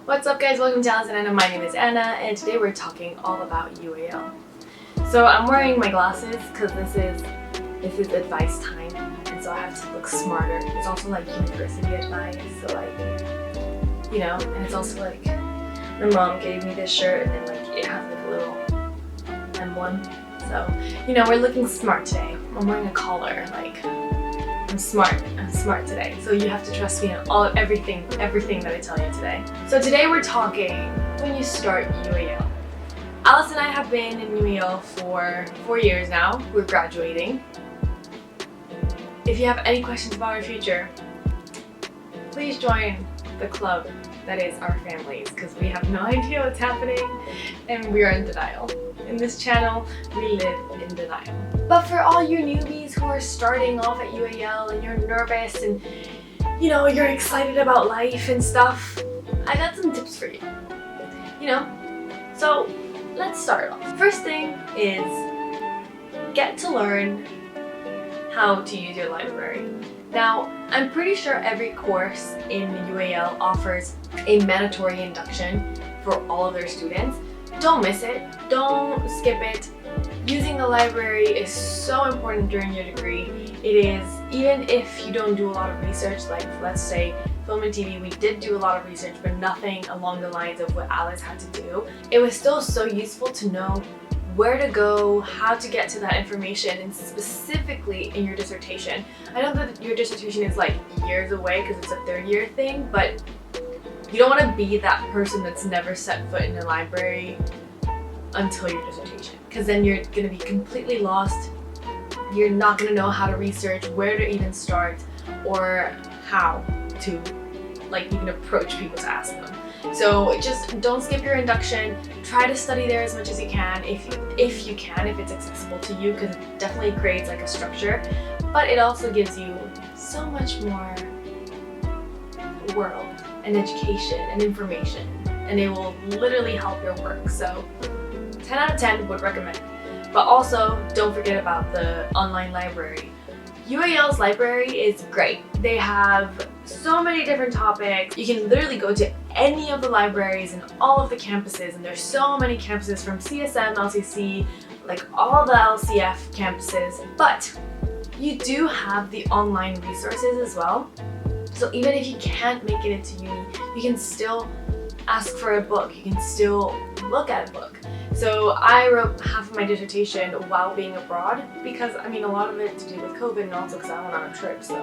What's up guys, welcome to Alice and Anna. My name is Anna and today we're talking all about UAL. So I'm wearing my glasses because this is advice time and so I have to look smarter. It's also like university advice, so like, you know, and it's also like my mom gave me this shirt and like it has like a little emblem. So, you know, we're looking smart today. I'm wearing a collar, like I'm smart today. So you have to trust me on everything that I tell you today. So today we're talking when you start UAL. Alice and I have been in UAL for 4 years now. We're graduating. If you have any questions about our future, please join the club that is our families, because we have no idea what's happening and we are in denial. In this channel, we live in denial. But for all you newbies who are starting off at UAL and you're nervous and you know, you're excited about life and stuff, I got some tips for you. You know, so let's start off. First thing is get to learn how to use your library. Now, I'm pretty sure every course in UAL offers a mandatory induction for all of their students. Don't miss it, don't skip it. Using the library is so important during your degree. It is, even if you don't do a lot of research, like let's say film and TV, we did do a lot of research, but nothing along the lines of what Alice had to do. It was still so useful to know where to go, how to get to that information, and specifically in your dissertation. I know that your dissertation is like years away because it's a third-year thing, but you don't want to be that person that's never set foot in a library until your dissertation, because then you're going to be completely lost. You're not going to know how to research, where to even start, or how to like even approach people to ask them. So just don't skip your induction. Try to study there as much as you can, if it's accessible to you, because it definitely creates like a structure, but it also gives you so much more world and education and information, and it will literally help your work. So 10 out of 10 would recommend. But also don't forget about the online library. UAL's library is great. They have so many different topics. You can literally go to any of the libraries in all of the campuses, and there's so many campuses from CSM, LCC, like all the LCF campuses. But you do have the online resources as well. So even if you can't make it into uni, you can still ask for a book. You can still look at a book. So I wrote half of my dissertation while being abroad because, I mean, a lot of it to do with COVID and also because I went on a trip, so.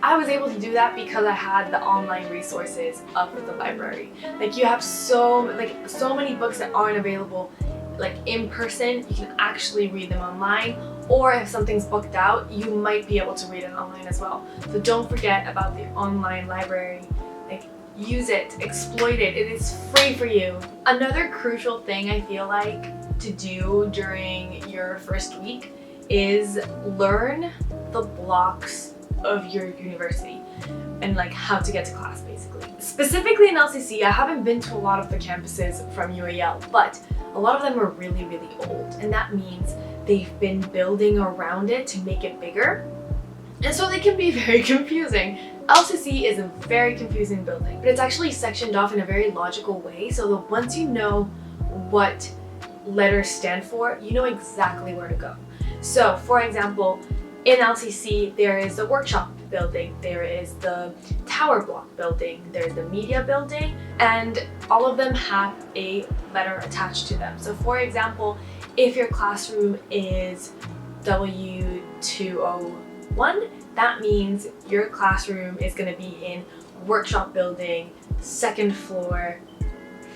I was able to do that because I had the online resources of the library. Like you have so many books that aren't available like in person. You can actually read them online, or if something's booked out, you might be able to read it online as well. So don't forget about the online library. Like, use it, exploit it, it is free for you. Another crucial thing I feel like to do during your first week is learn the blocks of your university and like how to get to class basically. Specifically in LCC, I haven't been to a lot of the campuses from UAL, but a lot of them are really, really old, and that means they've been building around it to make it bigger, and so they can be very confusing. LCC is a very confusing building, but it's actually sectioned off in a very logical way, so that once you know what letters stand for, you know exactly where to go. So for example, in LCC there is the workshop building, there is the tower block building, there's the media building, and all of them have a letter attached to them. So for example, if your classroom is W201, that means your classroom is going to be in workshop building, second floor,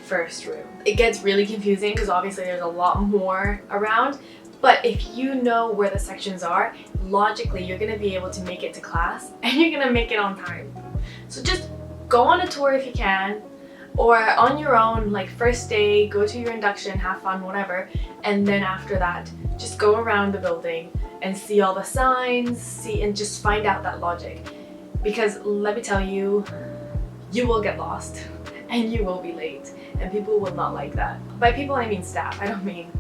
first room. It gets really confusing because obviously there's a lot more around, but if you know where the sections are, logically you're going to be able to make it to class and you're going to make it on time. So just go on a tour if you can, or on your own, like first day, go to your induction, have fun, whatever, and then after that, just go around the building and see all the signs, and just find out that logic. Because let me tell you, you will get lost and you will be late, and people will not like that. By people I mean staff, I don't mean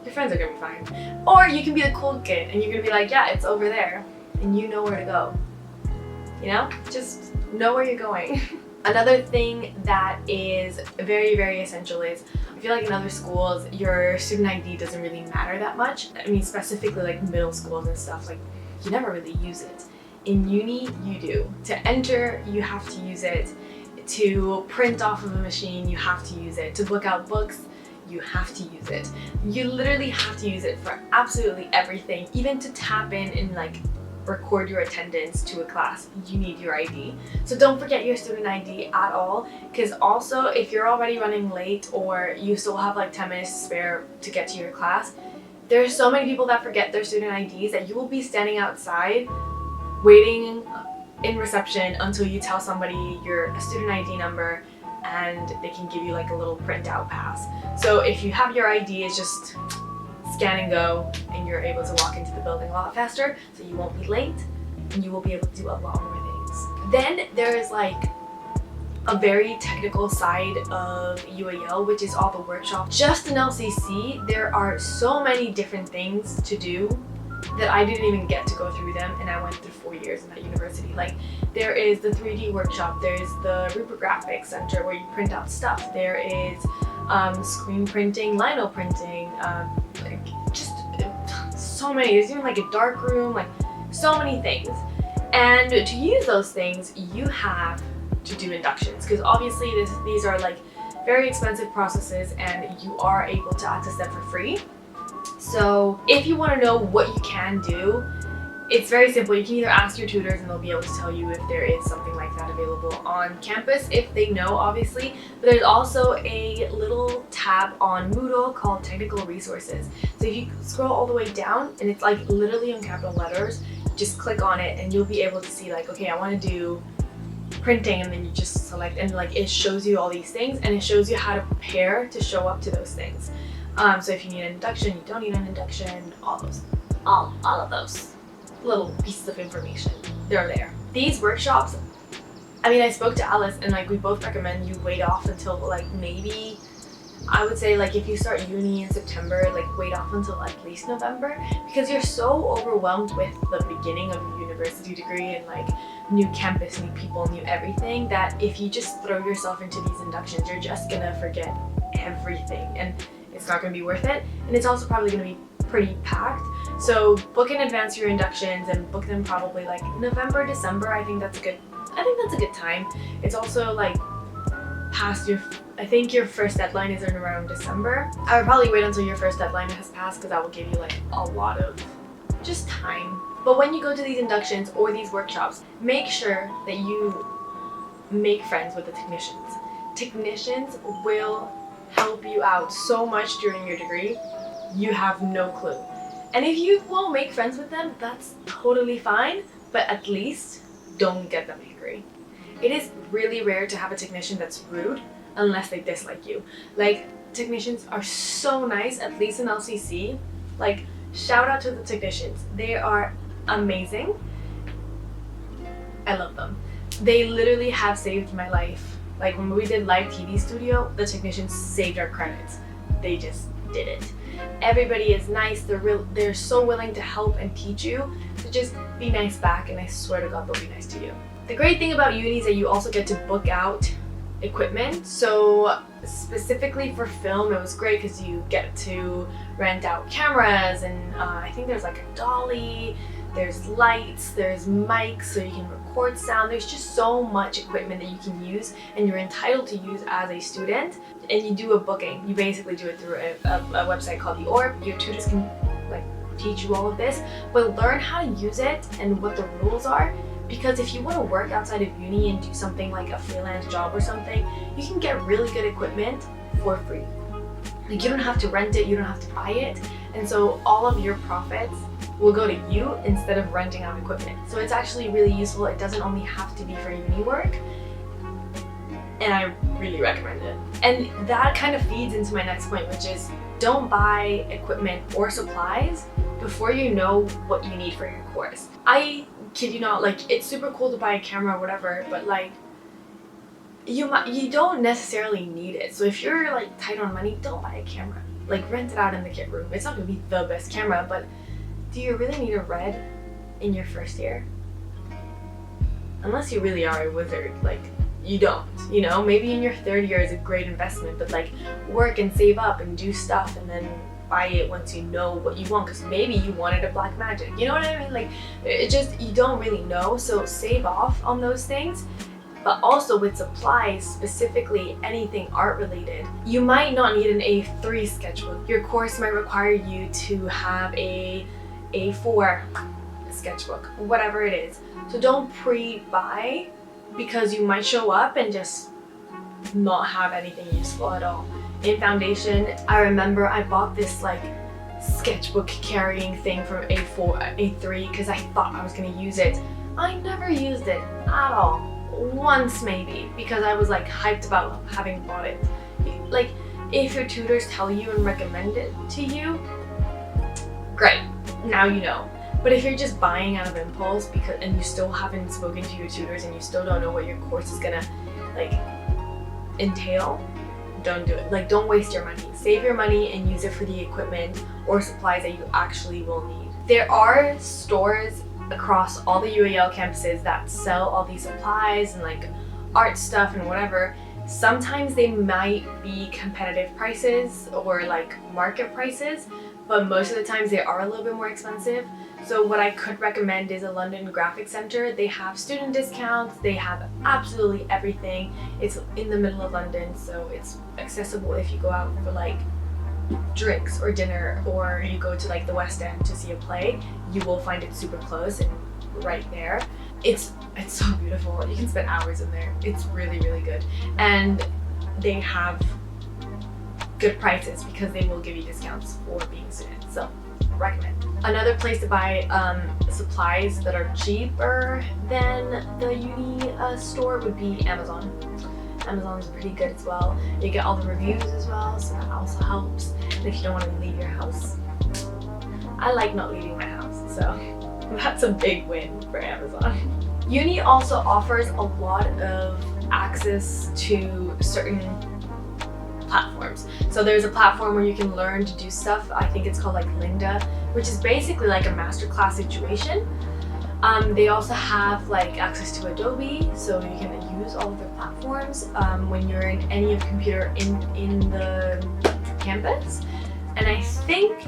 your friends are gonna be fine. Or you can be the cool kid and you're gonna be like, yeah, it's over there, and you know where to go. You know? Just know where you're going. Another thing that is very, very essential is, I feel like in other schools, your student ID doesn't really matter that much. I mean, specifically like middle schools and stuff, like you never really use it. In uni, you do. To enter, you have to use it. To print off of a machine, you have to use it. To book out books, you have to use it. You literally have to use it for absolutely everything. Even to tap in and like record your attendance to a class, you need your ID. So don't forget your student ID at all, because also if you're already running late or you still have like 10 minutes to spare to get to your class, there's so many people that forget their student IDs that you will be standing outside waiting in reception until you tell somebody your student ID number and they can give you like a little printout pass. So if you have your ID, it's just scan and go, and you're able to walk into the building a lot faster, so you won't be late and you will be able to do a lot more things. Then there is like a very technical side of UAL, which is all the workshops. Just in LCC, there are so many different things to do that I didn't even get to go through them, and I went through 4 years in that university. Like there is the 3D workshop, there's the Rupographic Center where you print out stuff, there is screen printing, lino printing, like just so many. There's even like a dark room, like so many things. And to use those things, you have to do inductions, because obviously these are like very expensive processes and you are able to access them for free. So if you want to know what you can do, it's very simple. You can either ask your tutors and they'll be able to tell you if there is something like that available on campus, if they know obviously. But there's also a little tab on Moodle called Technical Resources. So if you scroll all the way down, and it's like literally in capital letters, just click on it and you'll be able to see like, okay, I want to do printing, and then you just select, and like it shows you all these things and it shows you how to prepare to show up to those things. So if you need an induction, you don't need an induction, all of those little pieces of information, they're there. These workshops, I mean, I spoke to Alice and like we both recommend you wait off until like maybe, I would say like if you start uni in September, like wait off until at least November, because you're so overwhelmed with the beginning of your university degree and like new campus, new people, new everything, that if you just throw yourself into these inductions, you're just gonna forget everything and it's not gonna be worth it. And it's also probably gonna be pretty packed. So book in advance your inductions and book them probably like November, December. I think that's a good time. It's also like past your, I think your first deadline is in around December. I would probably wait until your first deadline has passed, because that will give you like a lot of just time. But when you go to these inductions or these workshops, make sure that you make friends with the technicians. Technicians will help you out so much during your degree, you have no clue. And if you won't make friends with them, that's totally fine, but at least don't get them angry. It is really rare to have a technician that's rude unless they dislike you. Like, technicians are so nice, at least in LCC. Like, shout out to the technicians. They are amazing. I love them. They literally have saved my life. Like when we did live TV studio, the technicians saved our credits. They just did it. Everybody is nice. They're so willing to help and teach you. So just be nice back, and I swear to God they'll be nice to you. The great thing about uni is that you also get to book out equipment. So specifically for film, it was great because you get to rent out cameras, and I think there's like a dolly, there's lights, there's mics so you can record sound. There's just so much equipment that you can use and you're entitled to use as a student. And you do a booking. You basically do it through a website called the Orb. Your tutors can like teach you all of this, but learn how to use it and what the rules are. Because if you want to work outside of uni and do something like a freelance job or something, you can get really good equipment for free. Like, you don't have to rent it, you don't have to buy it, and so all of your profits will go to you instead of renting out equipment. So it's actually really useful. It doesn't only have to be for uni work, and I really recommend it. And that kind of feeds into my next point, which is don't buy equipment or supplies before you know what you need for your course. I kid you not, like, it's super cool to buy a camera or whatever, but like you don't necessarily need it. So if you're like tight on money, don't buy a camera. Like, rent it out in the kit room. It's not gonna be the best camera, but do you really need a Red in your first year? Unless you really are a wizard, like you don't, you know? Maybe in your third year is a great investment, but like work and save up and do stuff and then buy it once you know what you want, because maybe you wanted a black magic, you know what I mean? Like it just, you don't really know, so save off on those things. But also with supplies, specifically anything art related, you might not need an A3 sketchbook. Your course might require you to have a A4 sketchbook, whatever it is. So don't pre-buy, because you might show up and just not have anything useful at all. In foundation, I remember I bought this like sketchbook carrying thing from A3 because I thought I was gonna use it. I never used it at all. Once maybe, because I was like hyped about having bought it. Like if your tutors tell you and recommend it to you, great, now you know. But if you're just buying out of impulse and you still haven't spoken to your tutors and you still don't know what your course is gonna like entail, don't do it. Like don't waste your money. Save your money and use it for the equipment or supplies that you actually will need. There are stores across all the UAL campuses that sell all these supplies and like art stuff and whatever. Sometimes they might be competitive prices or like market prices, but most of the times they are a little bit more expensive. So what I could recommend is a London Graphic Centre. They have student discounts, they have absolutely everything. It's in the middle of London, so it's accessible if you go out for like drinks or dinner, or you go to like the West End to see a play. You will find it super close and right there. It's so beautiful. You can spend hours in there. It's really, really good. And they have good prices because they will give you discounts for being a student. So recommend. Another place to buy supplies that are cheaper than the uni store would be Amazon. Amazon's pretty good as well. You get all the reviews as well, so that also helps. And if you don't want to leave your house, I like not leaving my house, so that's a big win for Amazon. Uni also offers a lot of access to certain platforms. So there's a platform where you can learn to do stuff. I think it's called like Linda, which is basically like a masterclass situation. They also have like access to Adobe, so you can use all of their platforms when you're in any of computer in the campus. And I think,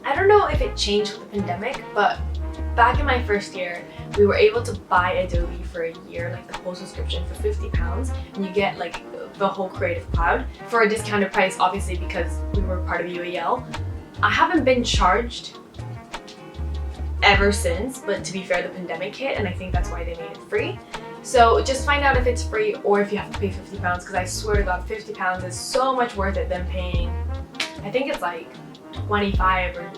I don't know if it changed with the pandemic, but back in my first year, we were able to buy Adobe for a year, like the whole subscription for £50, and you get like the whole Creative Cloud for a discounted price, obviously because we were part of UAL. I haven't been charged ever since, but to be fair, the pandemic hit and I think that's why they made it free. So just find out if it's free or if you have to pay £50, because I swear to God, £50 is so much worth it than paying, I think it's like 25 or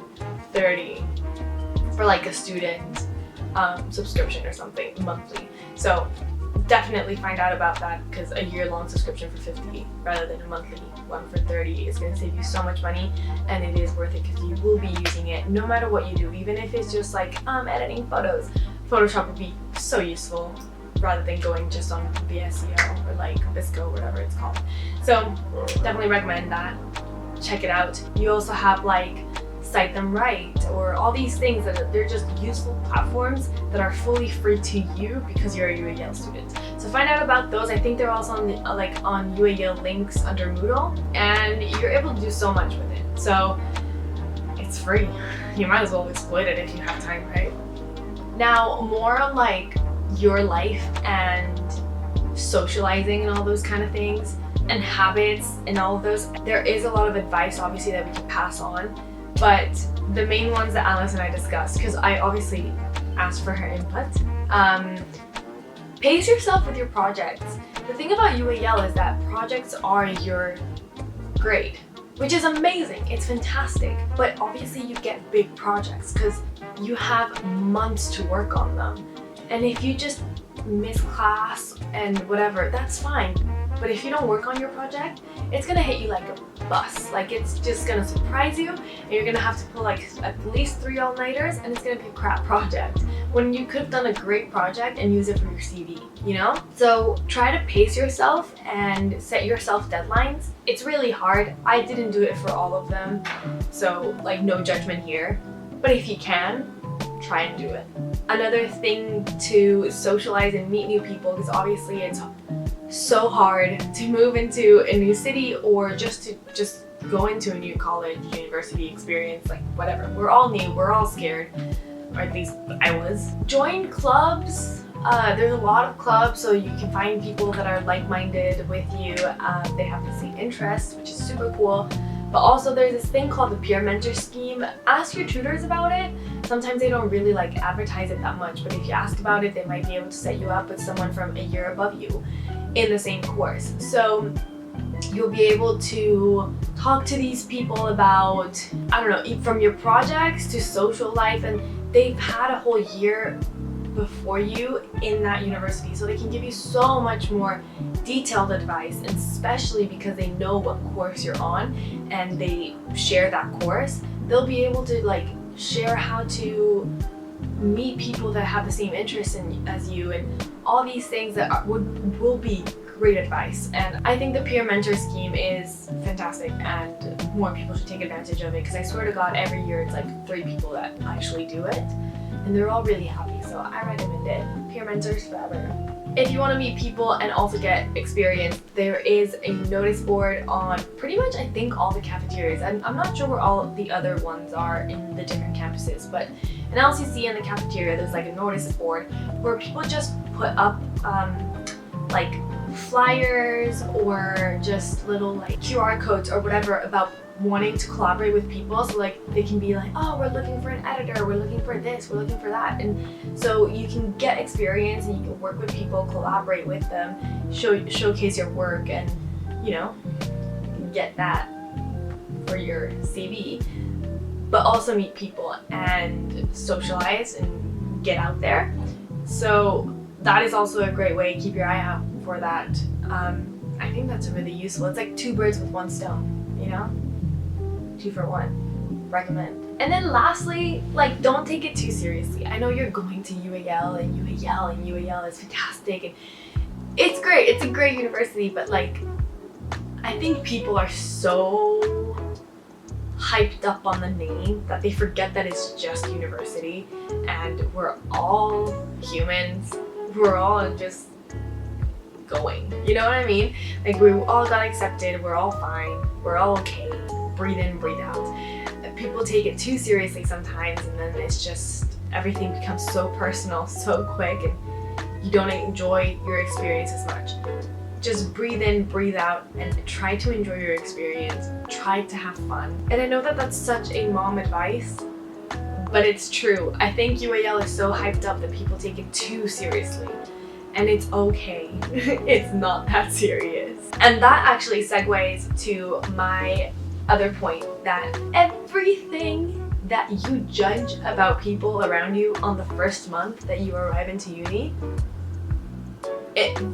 30 for like a student subscription or something monthly. So definitely find out about that, because a year-long subscription for 50 rather than a monthly one for 30 is going to save you so much money, and it is worth it because you will be using it no matter what you do. Even if it's just like editing photos, Photoshop would be so useful rather than going just on VSCO or like Visco, whatever it's called. So definitely recommend that. Check it out. You also have like Cite Them Right or all these things that they're just useful platforms that are fully free to you because you're a UAL student. So find out about those. I think they're also on the, on UAL links under Moodle, and you're able to do so much with it. So it's free. You might as well exploit it if you have time, right? Now more on like your life and socializing and all those kind of things and habits and all of those. There is a lot of advice obviously that we can pass on, but the main ones that Alice and I discussed, because I obviously asked for her input, pace yourself with your projects. The thing about UAL is that projects are your grade, which is amazing, it's fantastic, but obviously you get big projects because you have months to work on them. And if you just miss class and whatever, that's fine. But if you don't work on your project, it's gonna hit you like a bus. Like it's just gonna surprise you, and you're gonna have to pull like at least 3 all-nighters, and it's gonna be a crap project when you could have done a great project and use it for your CV, you know? So try to pace yourself and set yourself deadlines. It's really hard. I didn't do it for all of them, so like no judgment here. But if you can, try and do it. another thing to socialize and meet new people, because obviously it's so hard to move into a new city or just go into a new college, university experience, like whatever. We're all new, we're all scared, or at least I was. Join clubs. There's a lot of clubs, so you can find people that are like-minded with you. They have the same interests, which is super cool. But also there's this thing called the peer mentor scheme. Ask your tutors about it. Sometimes they don't really like advertise it that much, but if you ask about it, they might be able to set you up with someone from a year above you in the same course. So you'll be able to talk to these people about, I don't know, from your projects to social life, and they've had a whole year before you in that university, so they can give you so much more detailed advice, and especially because they know what course you're on and they share that course, they'll be able to like share how to meet people that have the same interests as you, and all these things that will be great advice. And I think the peer mentor scheme is fantastic, and more people should take advantage of it, because I swear to God, every year it's like 3 people that actually do it, and they're all really happy. So I recommend it. Peer mentors forever. If you want to meet people and also get experience, there is a notice board on pretty much, I think, all the cafeterias. And I'm not sure where all the other ones are in the different campuses, but in LCC and the cafeteria, there's like a notice board where people just put up like flyers or just little like QR codes or whatever about wanting to collaborate with people. So like they can be like, oh, we're looking for an editor, we're looking for this, we're looking for that. And so you can get experience and you can work with people, collaborate with them, showcase your work, and you know, get that for your CV, but also meet people and socialize and get out there. So that is also a great way. Keep your eye out for that. I think that's really useful. It's like 2 birds with 1 stone, you know? 2 for 1. Recommend. And then lastly, like, don't take it too seriously. I know you're going to UAL and UAL is fantastic and it's great. It's a great university, but like, I think people are so hyped up on the name that they forget that it's just university, and we're all humans. We're all just going, you know what I mean? Like, we all got accepted, we're all fine, we're all okay. Breathe in, breathe out. People take it too seriously sometimes, and then it's just, everything becomes so personal so quick, and you don't enjoy your experience as much. Just breathe in, breathe out, and try to enjoy your experience. Try to have fun. And I know that that's such a mom advice, but it's true. I think UAL is so hyped up that people take it too seriously. And it's okay. It's not that serious. And that actually segues to my other point, that everything that you judge about people around you on the first month that you arrive into uni,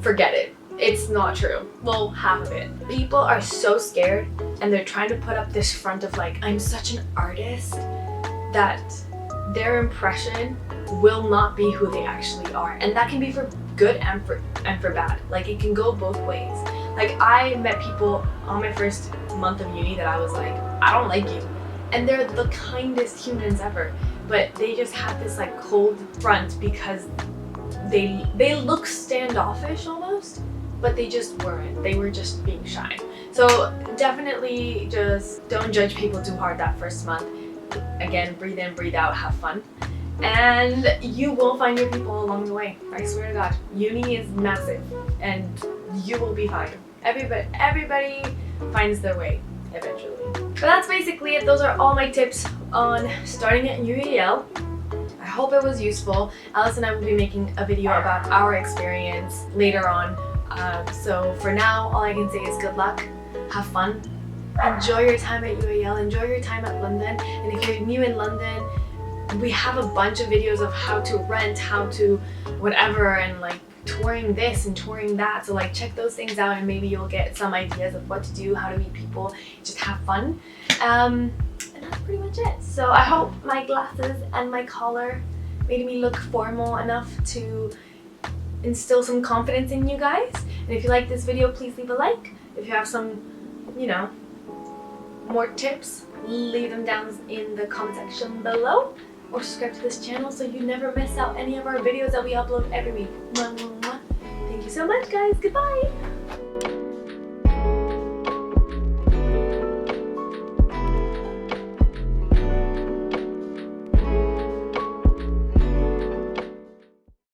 forget it. It's not true. Well, half of it. People are so scared, and they're trying to put up this front of like, I'm such an artist, that their impression will not be who they actually are. And that can be for good and for bad. Like, it can go both ways. Like, I met people on my first month of uni that I was like, I don't like you. And they're the kindest humans ever. But they just had this like cold front because they look standoffish almost, but they just weren't. They were just being shy. So definitely just don't judge people too hard that first month. Again, breathe in, breathe out, have fun. And you will find your people along the way. I swear to God, uni is massive and you will be fine. Everybody finds their way eventually. But that's basically it. Those are all my tips on starting at UAL. I hope it was useful. Alice and I will be making a video about our experience later on. So for now, all I can say is good luck, have fun, enjoy your time at UAL, enjoy your time at London. And if you're new in London, we have a bunch of videos of how to rent, how to whatever, and like touring this and touring that. So like check those things out and maybe you'll get some ideas of what to do, how to meet people, just have fun. And that's pretty much it. So I hope my glasses and my collar made me look formal enough to instill some confidence in you guys. And if you like this video, please leave a like. If you have some, you know, more tips, leave them down in the comment section below. or subscribe to this channel so you never miss out any of our videos that we upload every week. Mwah, mwah, mwah. Thank you so much, guys. Goodbye.